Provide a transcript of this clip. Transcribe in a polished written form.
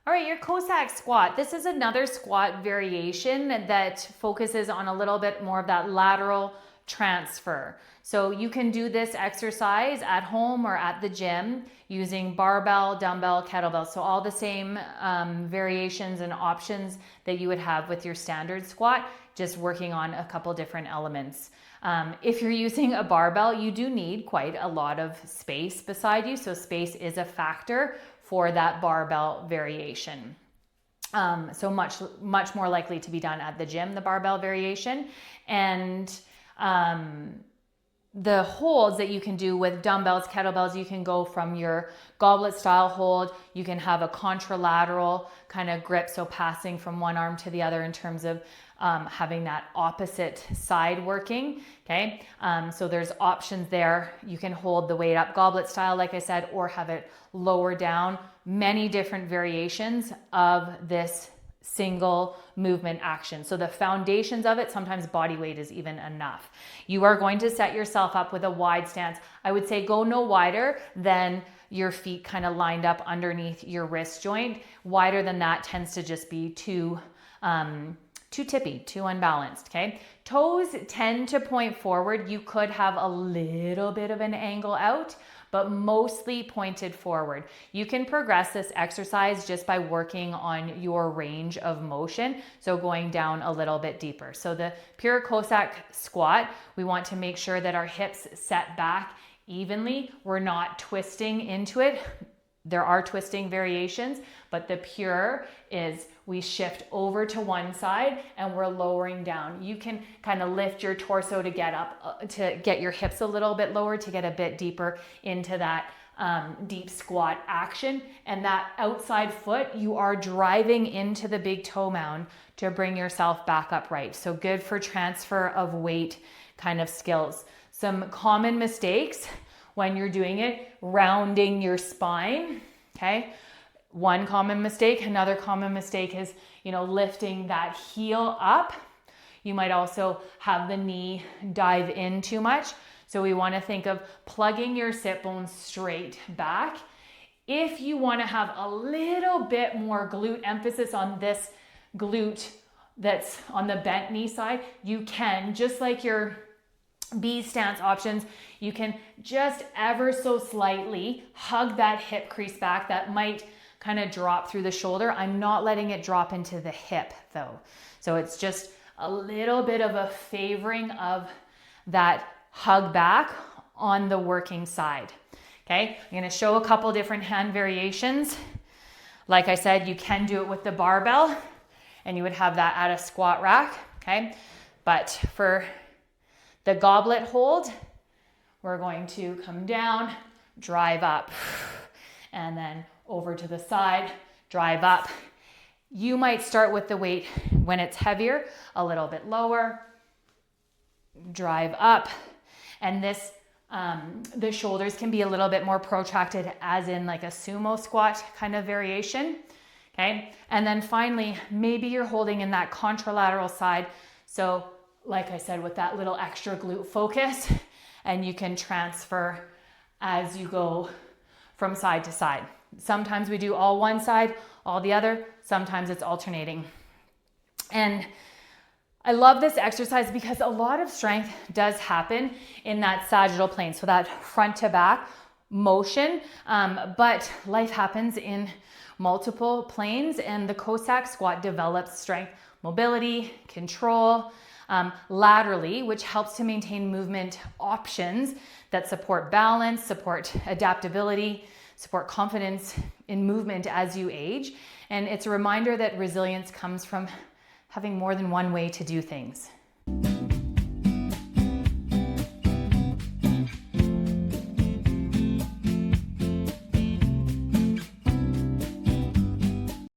All right, your Cossack squat. This is another squat variation that focuses on a little bit more of that lateral transfer. So you can do this exercise at home or at the gym using barbell, dumbbell, kettlebell. So all the same variations and options that you would have with your standard squat, just working on a couple different elements. If you're using a barbell, you do need quite a lot of space beside you. So space is a factor for that barbell variation. So much more likely to be done at the gym, the barbell variation. And the holds that you can do with dumbbells, kettlebells, you can go from your goblet style hold. You can have a contralateral kind of grip, so passing from one arm to the other in terms of having that opposite side working, okay? So there's options there. You can hold the weight up goblet style, like I said, or have it lower down. Many different variations of this single movement action. So the foundations of it, sometimes body weight is even enough. You are going to set yourself up with a wide stance. I would say go no wider than your feet kind of lined up underneath your wrist joint. Wider than that tends to just be too tippy, too unbalanced, okay? Toes tend to point forward. You could have a little bit of an angle out, but mostly pointed forward. You can progress this exercise just by working on your range of motion, so going down a little bit deeper. So the pure Cossack squat, we want to make sure that our hips set back evenly. We're not twisting into it. There are twisting variations, but the pure is we shift over to one side and we're lowering down. You can kind of lift your torso to get up, to get your hips a little bit lower, to get a bit deeper into that deep squat action. And that outside foot, you are driving into the big toe mound to bring yourself back upright. So good for transfer of weight kind of skills. Some common mistakes when you're doing it, rounding your spine, okay? One common mistake. Another common mistake is, lifting that heel up. You might also have the knee dive in too much. So we want to think of plugging your sit bones straight back. If you want to have a little bit more glute emphasis on this glute that's on the bent knee side, you can, just like your B stance options, you can just ever so slightly hug that hip crease back. That might kind of drop through the shoulder. I'm not letting it drop into the hip though. So it's just a little bit of a favoring of that hug back on the working side. Okay, I'm going to show a couple different hand variations. Like I said, you can do it with the barbell and you would have that at a squat rack. Okay, but for the goblet hold, we're going to come down, drive up, and then over to the side, drive up. You might start with the weight when it's heavier, a little bit lower, drive up. And this, the shoulders can be a little bit more protracted, as in like a sumo squat kind of variation, okay? And then finally, maybe you're holding in that contralateral side. So like I said, with that little extra glute focus, and you can transfer as you go from side to side. Sometimes we do all one side, all the other. Sometimes it's alternating. And I love this exercise because a lot of strength does happen in that sagittal plane, so that front to back motion, but life happens in multiple planes, and the Cossack squat develops strength, mobility, control, laterally, which helps to maintain movement options that support balance, support adaptability, support confidence in movement as you age. And it's a reminder that resilience comes from having more than one way to do things.